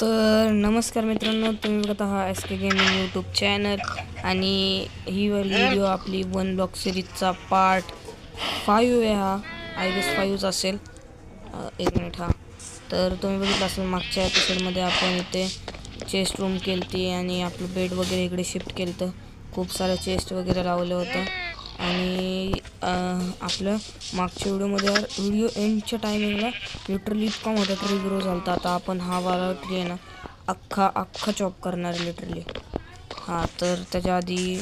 तर नमस्कार मित्रांनो, तुम्ही बघत आहात एस के गेमिंग यूट्यूब चॅनल आणि ही व्हिडिओ आपली वन ब्लॉक सिरीजचा पार्ट 5 आहे. हा आय गेस 5 असेल. एक मिनिट. तर तुम्ही बघितलं असेल मागच्या एपिसोडमध्ये आपण इथे चेस्ट रूम केलती आणि आपलं बेड वगैरे इकडे शिफ्ट केलं. तर खूप साऱ्या चेस्ट वगैरे लावलं होतं आणि आपलं मागच्या व्हिडिओ एंडच्या टायमिंगला लिटरली इतका मोठा ट्री ग्रो झाला होता. आता आपण हा वाला ट्री आहे ना अख्खा चॉप करणार लिटरली. तर त्याच्या आधी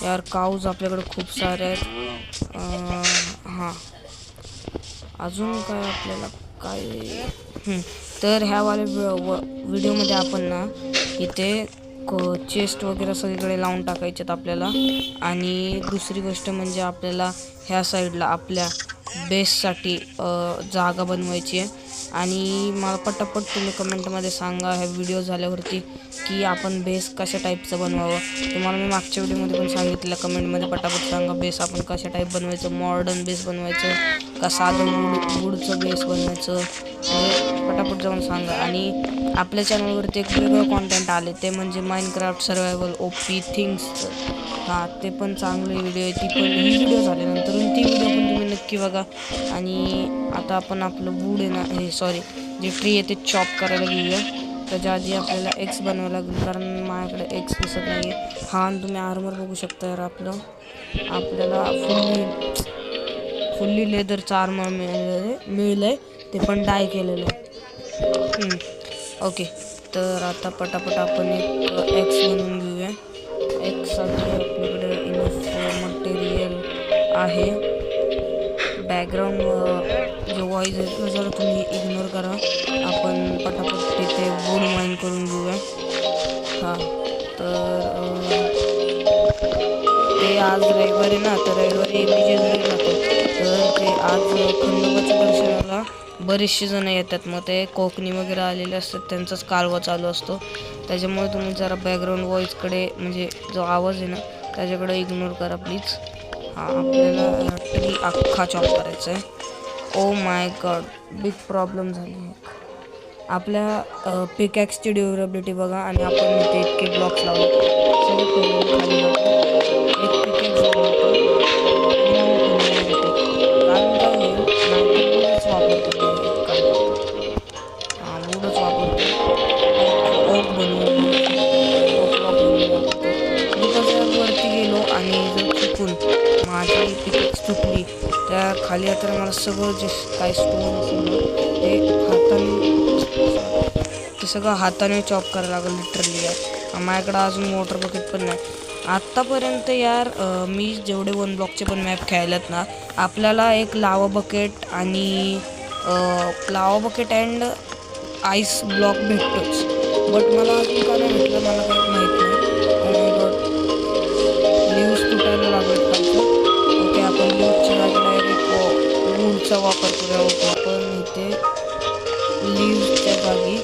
यार काऊज आपल्याकडे खूप सारे आहेत. अजून काय आपल्याला काय तर ह्या वाल्या व्हिडिओमध्ये आपण ना इथे चेस्ट वगैरे सगळीकडे लावून टाकायच्यात आपल्याला. आणि दुसरी गोष्ट म्हणजे आपल्याला ह्या साईडला आपल्या बेससाठी जागा बनवायची आहे. आणि मला पटापट तुम्ही कमेंटमध्ये सांगा ह्या व्हिडिओ झाल्यावरती की आपण बेस कशा टाईपचं बनवावं. तुम्हाला मी मागच्या व्हिडिओमध्ये पण सांगितलं, कमेंटमध्ये पटापट सांगा बेस आपण कशा टाईप बनवायचं. मॉडर्न बेस बनवायचं का साधं वूडचं बेस बनवायचं, म्हणजे पटापट जाऊन सांगा. आणि आपल्या चॅनलवरती एक वेगळं कॉन्टेंट आले ते म्हणजे माइनक्राफ्ट सर्वायवल ओपी थिंग्स. ते पण चांगली व्हिडिओ आहे. ती पण ही व्हिडिओ झाल्यानंतर ती व्हिडिओ पण तुम्ही नक्की बघा. आणि आता आपण आपलं वूड आहे ना, जे ट्री आहे ते चॉप करायला घेऊया. त्याच्या आधी आपल्याला एक्स बनवायला लागेल, कारण माझ्याकडे एक्स दिसत नाही आहे. आणि तुम्ही आर्मर बघू शकता यार. आपल्याला फुल्ली लेदरचं आर्मर मिळलं आहे, ते पण डाय केलेलं आहे. ओके, तर आता पटापट आपण एक एक्स बनवून घेऊया. एक्ससाठी आपल्याकडे इनफ मटेरियल आहे. बॅकग्राऊंड जो व्हॉइस आहे जरा तुम्ही इग्नोर करा. आपण पटापट तिथे वूड माइन करून घेऊया. तर ते आज रविवार आहे ना, तर रविवारी मी जे घरी जातो तर ते आज खंडोबाच्या दर्शनाला बरेचसे जण येतात. मग ते कोकणी वगैरे आलेले असतात, त्यांचाच कालवा चालू असतो. त्याच्यामुळे तुम्ही जरा बॅकग्राऊंड व्हॉइसकडे, म्हणजे जो आवाज आहे ना त्याच्याकडे इग्नोर करा प्लीज. आपल्याला ट्री अख्खा चॉप करायचा आहे. ओ माय गॉड, बिग प्रॉब्लेम झाली आहे. आपल्या पिकॅक्सची ड्युरेबिलिटी बघा. आणि आपण इथे इतके ब्लॉक्स लावले. सगळं पहिल्यांदा खाली एक पिकॅक्स बनवतो कारण काय आहे, वूडच वापरतो वूडच वापरतो. ओक बनवून वरती गेलो आणि जर चुकून माझी पिकॅक्स तुटली त्या खाली आता मला सगळं जे काय स्टोन असेल ते सगळं हाताने चॉप करायला लागलं लिटरली यार. माझ्याकडं अजून मोटर बकेट पण नाही. आत्तापर्यंत यार मी जेवढे वन ब्लॉकचे पण मॅप खेळलेत ना, आपल्याला एक लावा बकेट आणि अँड आईस ब्लॉक भेटतोच. बट मला अजून काय नाही भेटलं, मला काही माहीत नाही. लिव्स तुटायला लागत का? ओके, आपण लिव्सच्या जागी डायरेक्ट वूडचा वापर करूया. आपण इथे लिव्सच्या जागी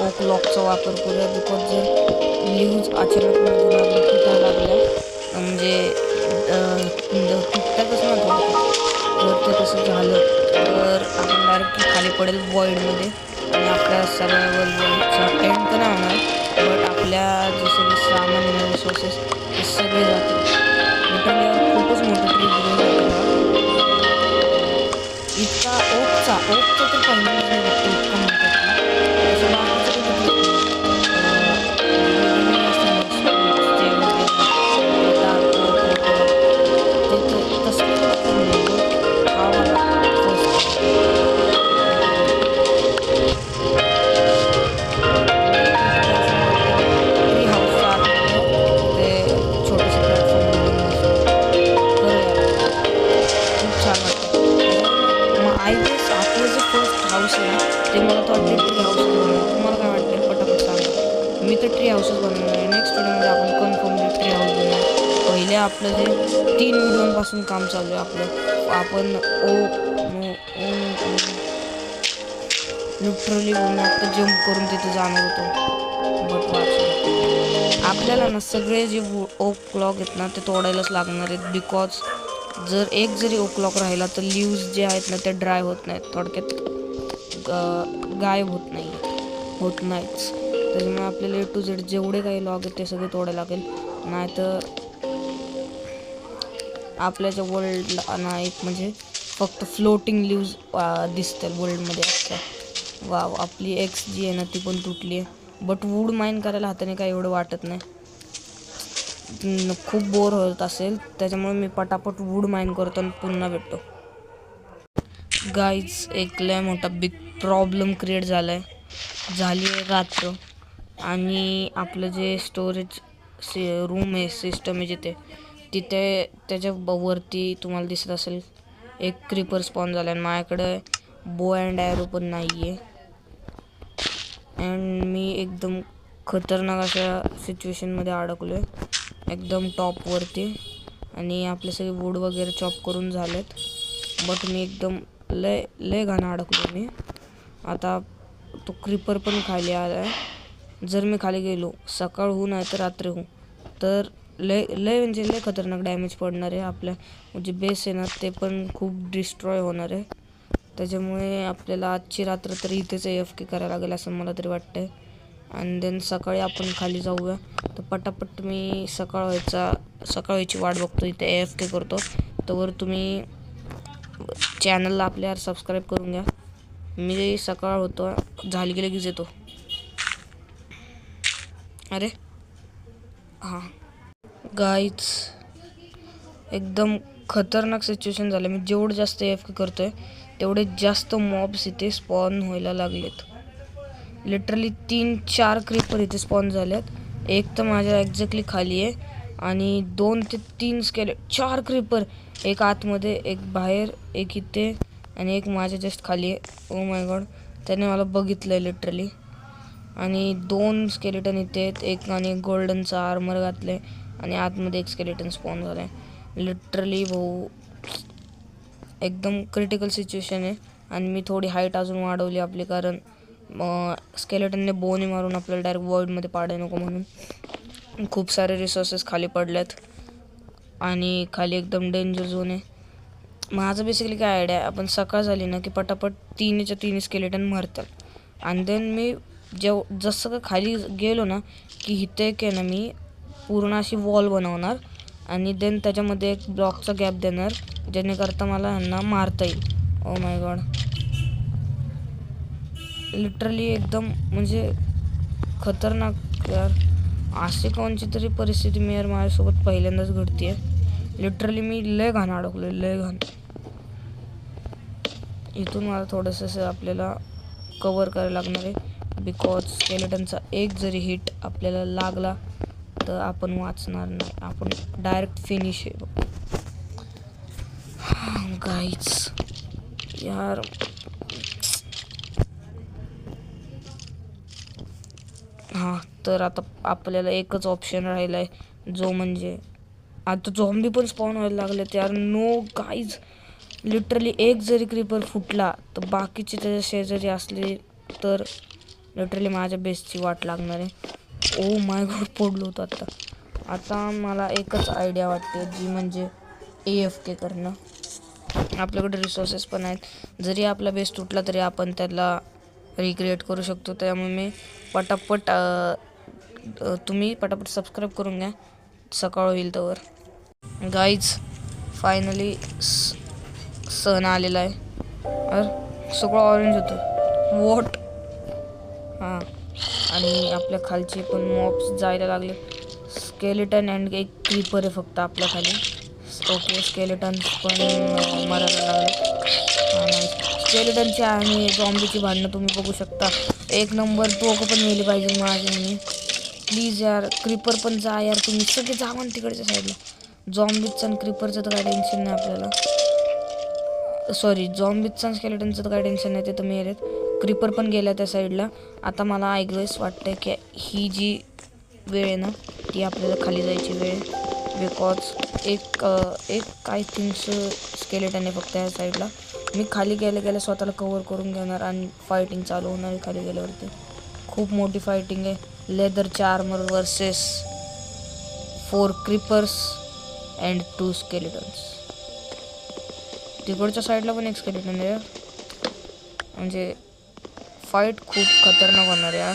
ओक लॉकचा वापर करूया. बिकॉज जर लिव्स अचानक तुटायला लागल्या, म्हणजे तुटतातच ना जर ते तसं झालं तर आपण डायरेक्टली खाली पडेल वॉइडमध्ये. आणि आपल्या सर्वायवलचा एंड तर नाही होणार, बट आपल्या जे सगळे सामान्य रिसोर्सेस ते सगळे जातील. लिटरली खूपच मोठं ट्री ग्रो झालेला. इतका ओकचा तर पहिल्यांदाच मी बघतो इतका मोठा ट्री. तसं बाकीचं ते मला तर वाटते ट्री हाऊस बनवणार. तुम्हाला काय वाटते पटापट सांगा. मी तर ट्री हाऊसच बनवणार आहे. नेक्स्ट व्हिडिओमध्ये आपण कन्फर्मली ट्री हाऊस बनवू. पहिले आपलं जे 3 व्हिडिओपासून काम चालू आहे आपलं. आपण लिटरली आता जम्प करून तिथे जाणार होतो, बट वाचलं. आपल्याला ना सगळे जे ओक क्लॉक आहेत ना ते तोडायलाच लागणार आहेत. बिकॉज जर एक जरी ओक क्लॉक राहिला तर लिव्स जे आहेत ना ते ड्राय होत नाहीत, थोडक्यात गायब होत नाहीत. त्याच्यामुळे आपल्याला A to Z जेवढे काही लॉग आहेत ते सगळे तोडायला लागेल, नाहीतर आपल्याच्या वर्ल्डला ना एक म्हणजे फक्त फ्लोटिंग लीव्ज दिसतील वर्ल्डमध्ये अख्ख्या. वाव, आपली एक्स जी आहे ना ती पण तुटली आहे. बट वूड माइन करायला हाताने काही एवढं वाटत नाही, खूप बोर होत असेल, त्याच्यामुळे मी पटापट वूड माइन करतो आणि पुन्हा भेटतो. गाईज, एक लय मोठा बिग प्रॉब्लेम क्रिएट झाली आहे रात्र, आणि आपलं जे स्टोरेज रूम आहे, सिस्टम आहे तिथे त्याच्या वरती तुम्हाला दिसत असेल एक क्रीपर स्पॉन झाला आहे. माझ्याकडे बो अँड ॲरो पण नाही आहे, अँड मी एकदम खतरनाक अशा सिच्युएशनमध्ये अडकलो आहे, एकदम टॉपवरती. आणि आपले सगळे वूड वगैरे चॉप करून झालेत, बट मी एकदम लय घाण अडकलो मी. आता तो क्रीपर पण खाली आला आहे. जर मी खाली गेलो सकाळ होऊ नाही तर रात्री होऊ तर लय म्हणजे लय खतरनाक डॅमेज पडणार आहे. आपल्या जे बेस आहे ना ते पण खूप डिस्ट्रॉय होणार आहे. त्याच्यामुळे आपल्याला आजची रात्र तरी इथेच AFK करायला लागेल असं मला तरी वाटतंय. आणि देन सकाळी आपण खाली जाऊया. तर पटापट मी सकाळ व्हायची वाट बघतो, इथे AFK करतो. तोवर तुम्ही चॅनलला आपल्या सबस्क्राईब करून घ्या. मी सकाळ होतो झाली की लगेच येतो. अरे हां गाईज, एकदम खतरनाक सिच्युएशन झालं. मी जेवढं जास्त AFK करतोय तेवढे जास्त मॉब्स इथे स्पॉन व्हायला लागलेत. लिटरली 3-4 क्रीपर इथे स्पॉन झालेत. एक तर माझ्या एक्झॅक्टली खाली आहे, आणि 2 ते 3 4 क्रीपर, एक आतमध्ये, एक बाहेर, एक इथे, आणि एक माझ्या जस्ट खाली आहे. ओ माय गॉड, त्याने मला बघितलं आहे लिटरली. आणि 2 स्केलेटन इथे आहेत, एक आणि एक गोल्डनचा आर्मर घातलं आहे, आणि आतमध्ये एक स्केलेटन स्पॉन झाला आहे. लिटरली भाऊ एकदम क्रिटिकल सिच्युएशन आहे. आणि मी थोडी हाईट अजून वाढवली आपली, कारण स्केलेटनने बोनी मारून आपल्याला डायरेक्ट वॉइडमध्ये पाडाय नको म्हणून. खूप सारे रिसोर्सेस खाली पडलेत, आणि खाली एकदम डेंजर झोन आहे. माझं बेसिकली काय आयडिया आहे, आपण सकाळ झाली ना की पटापट 3च्या 3 स्केलेटन मरतात. आणि देन मी जसं का खाली गेलो ना की इथे आहे ना मी पूर्ण अशी वॉल बनवणार, आणि देन त्याच्यामध्ये एक ब्लॉकचा गॅप देणार, जेणेकरता मला ह्यांना मारता येईल. ओ माय गॉड, लिटरली एकदम म्हणजे खतरनाक यार. अशी कोणची तरी परिस्थिती मी यार माझ्यासोबत पहिल्यांदाच घडते. लिटरली मी लय घाण अडकलो, लय घाण. इथून मला थोडंसं आपल्याला कवर करायला लागणार आहे, बिकॉज स्केलेटनचा एक जरी हिट आपल्याला लागला तर आपण वाचणार नाही, आपण डायरेक्ट फिनिश आहे गाईज. यार हां, तर आता आपल्याला एकच ऑप्शन राहिला आहे, जो म्हणजे आता झॉम्बी पण स्पॉन व्हायला लागलेत यार. नो गाईज, लिटरली एक जरी क्रीपर फुटला तर बाकीचे त्याच्या शेजारी असले तर लिटरली माझ्या बेसची वाट लागणार आहे. ओ माय गॉड, पडलो होतो आता मला एकच आयडिया वाटते, जी म्हणजे AFK करणं. आपल्याकडे रिसोर्सेस पण आहेत, जरी आपला बेस तुटला तरी आपण त्याला रिक्रिएट करू शकतो. त्यामुळे मी पटापट तुम्ही पटापट सबस्क्राईब करून घ्या, सकाळ होईल तोवर. गाईज, फायनली सन आलेला आहे. अरे सगळं ऑरेंज होतं, वॉट. हां, आणि आपल्या खालचे पण मॉब्स जायला लागले. स्केलेटन अँड एक क्रीपर आहे फक्त आपल्या खाली. ओके, स्केलेटन्स पण मरायला लागले. स्केलेटनची आणि झॉम्बीची भांडणं तुम्ही बघू शकता. एक नंबर, दोघं पण मेले पाहिजे माझ्याने. प्लीज यार, क्रीपर पण जा यार, तुम्ही सगळे जावा ना तिकडच्या साईडला. झॉम्बीचं आणि क्रीपरचं तर काय टेन्शन नाही आपल्याला. सॉरी, झॉम्बीचं आणि स्केलेटनचं तर काय टेन्शन नाही, ते तर मेलेत. क्रीपर पण गेल्या त्या साईडला. आता मला ऐकवेस वाटतं की ही जी वेळ आहे ना ती आपल्याला खाली जायची वेळ, बिकॉज एक आय थिंक्स स्केलेटन आहे फक्त या साईडला. मी खाली गेल्या स्वतःला कवर करून घेणार आणि फायटिंग चालू होणार आहे खाली गेल्यावरती. खूप मोठी फायटिंग आहे. लेदरच्या armour versus 4 creepers and 2 skeletons. तिकडच्या साईडला पण एक स्केलेटन आहे, म्हणजे फाईट खूप खतरनाक होणार यार.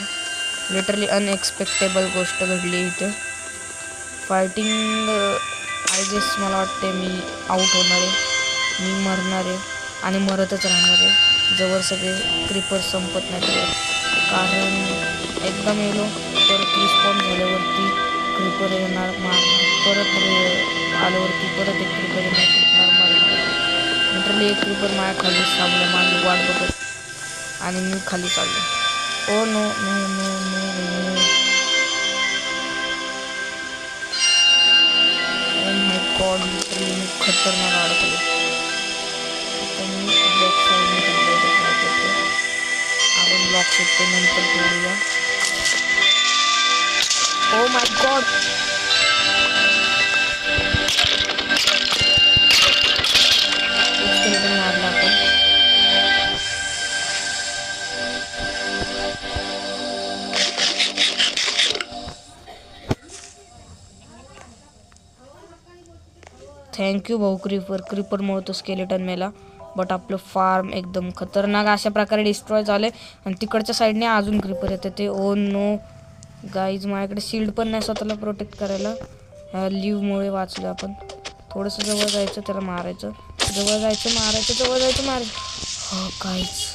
लिटरली अनएक्सपेक्टेबल गोष्ट घडली इथे. फायटिंग आय गेस मला वाटते मी आऊट होणार आहे, मी मरणार आहे आणि मरतच राहणार आहे जवळ सगळे क्रिपर्स संपत नाही त्यावर. कारण एकदा मेलो तर रिस्पॉन झाल्यावरती क्रिपर येणार मारणार, परत आल्यावरती परत एक क्रिपर येणार सुटणार मारणार. लिटरली एक क्रिपर माझ्या खाली थांबलं माझी वाट बघत आणि मी खाली चाललो. Oh no no no no no. Oh my god, literally मी खतरनाक अडकलो. आता मी बॅक साईडने कंप्लीट ट्राय करतो. आपण ब्लॉक शकतो नंतर तोडूया. ओ माय गॉड, स्केलेटन मारला आपण. थँक्यू भाऊ क्रिपरमुळे तो स्केलेटन मेला. बट आपलं फार्म एकदम खतरनाक अशा प्रकारे डिस्ट्रॉय झाले. आणि तिकडच्या साईडने अजून क्रिपर येते ते. ओ नो गाईज, माझ्याकडे शिल्ड पण नाही स्वतःला प्रोटेक्ट करायला. लिव्हमुळे वाचलो आपण. थोडंसं जवळ जायचं, त्याला मारायचं, जवळ जायचं मारायचं, जवळ जायचं मारायचं. हो गाईज,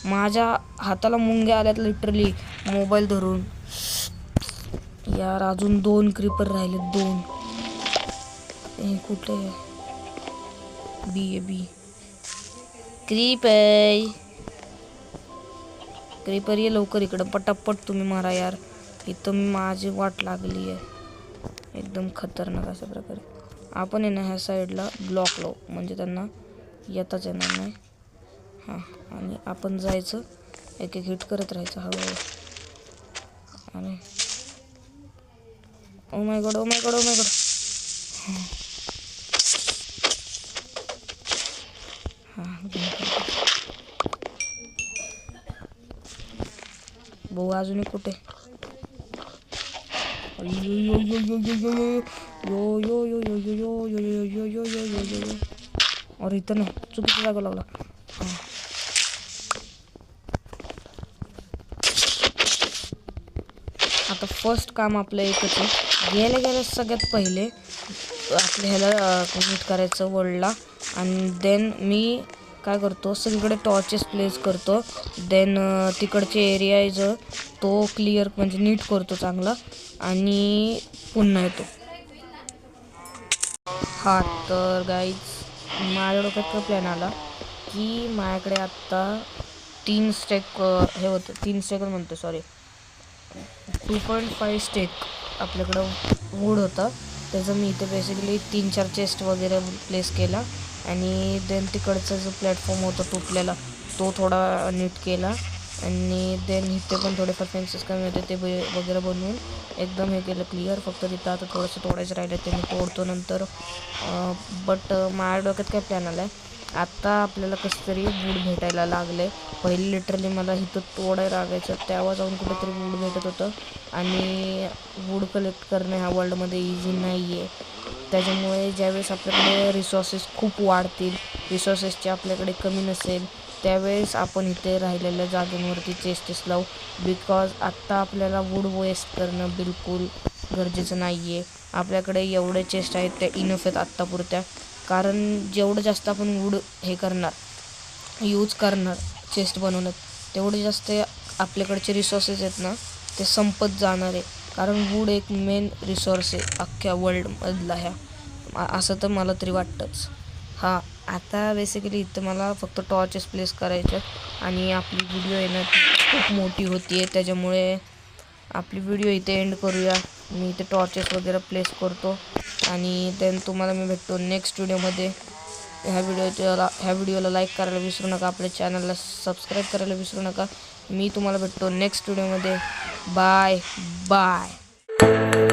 माझ्या हाताला मुंग्या आल्यात लिटरली मोबाईल धरून. यार अजून 2 क्रिपर राहिले, 2. कुठे बी क्रीपर ये लवकर इकडं, पटापट तुम्ही मारा यार. इथं माझी वाट लागली आहे एकदम खतरनाक अशा प्रकारे. आपण आहे ना ह्या साईडला ब्लॉक लावू म्हणजे त्यांना येताच येणार नाही. हां, आणि आपण जायचं, एक एक हिट करत राहायचं हळूहळू. आणि ओ my God, O my God, O my God. भाऊ अजून कुठे? अरे इथं नाही, चुकीची जागा लागला. आता फर्स्ट काम आपलं एकच आहे. गेल्या सगळ्यात पहिले आपल्या ह्याला नीट करायचं वर्ल्डला. आणि देन मी काय करतो, सगळीकडे टॉर्चेस प्लेस करतो. देन तिकडचे एरियाज तो क्लिअर म्हणजे नीट करतो चांगला आणि पुन्हा येतो. हा तर गाईज, माझ्या डोक्यात काय प्लॅन आला की माझ्याकडे आत्ता 3 स्टेक हे होतं, 3 स्टेक म्हणतो सॉरी 2.5 स्टेक आपल्याकडं वूड होता. त्याचं मी इथे बेसिकली 3-4 चेस्ट वगैरे प्लेस केला. आणि देन तिकडचा जो प्लॅटफॉर्म होता तुटलेला तो थोडा नीट केला. आणि देन इथे पण थोडेफार फेन्सेस कमी होते ते वगैरे बनवून एकदम हे केलं क्लिअर. फक्त तिथं आता थोडंसं तोडायचं राहिलं ते मी तोडतो नंतर. बट माझ्या डोक्यात काय प्लॅन आला आहे, आत्ता आपल्याला कसं तरी वूड भेटायला लागले. पहिले लिटरली मला इथं तोडायला लागायचं, तेव्हा जाऊन कुठेतरी वूड भेटत होतं. आणि वूड कलेक्ट करणं ह्या वर्ल्डमध्ये इझी नाही आहे. त्याच्यामुळे ज्यावेळेस आपल्याकडे रिसोर्सेस खूप वाढतील, रिसोर्सेसची आपल्याकडे कमी नसेल, त्यावेळेस आपण इथे राहिलेल्या जागेवरती चेस्टेस लावू. बिकॉज आत्ता आपल्याला वूड वेस्ट करणं बिलकुल गरजेचं नाही आहे. आपल्याकडे एवढे चेस्ट आहेत त्या इनफ आहेत आत्तापुरत्या. कारण जेवढं जास्त आपण वूड हे करणार, यूज करणार चेस्ट बनवण्यात, तेवढे जास्त आपल्याकडचे रिसोर्सेस आहेत ना ते संपत जाणार आहे. कारण वूड एक मेन रिसोर्स आहे अख्ख्या वर्ल्डमधला ह्या, असं तर मला तरी वाटतंच. हां, आता बेसिकली इथं मला फक्त टॉर्चेस प्लेस करायचे आणि आपली व्हिडिओ आहे ना खूप मोठी होती आहे, त्याच्यामुळे आपली व्हिडिओ इथे एंड करूया. मी इथे टॉर्चेस वगैरे प्लेस करतो आणि देन तुम्हाला मी भेटतो नेक्स्ट व्हिडिओमध्ये. ह्या व्हिडिओला लाईक करायला विसरू नका, आपल्या चॅनलला सबस्क्राईब करायला विसरू नका. मी तुम्हाला भेटतो नेक्स्ट व्हिडिओमध्ये. Bye bye.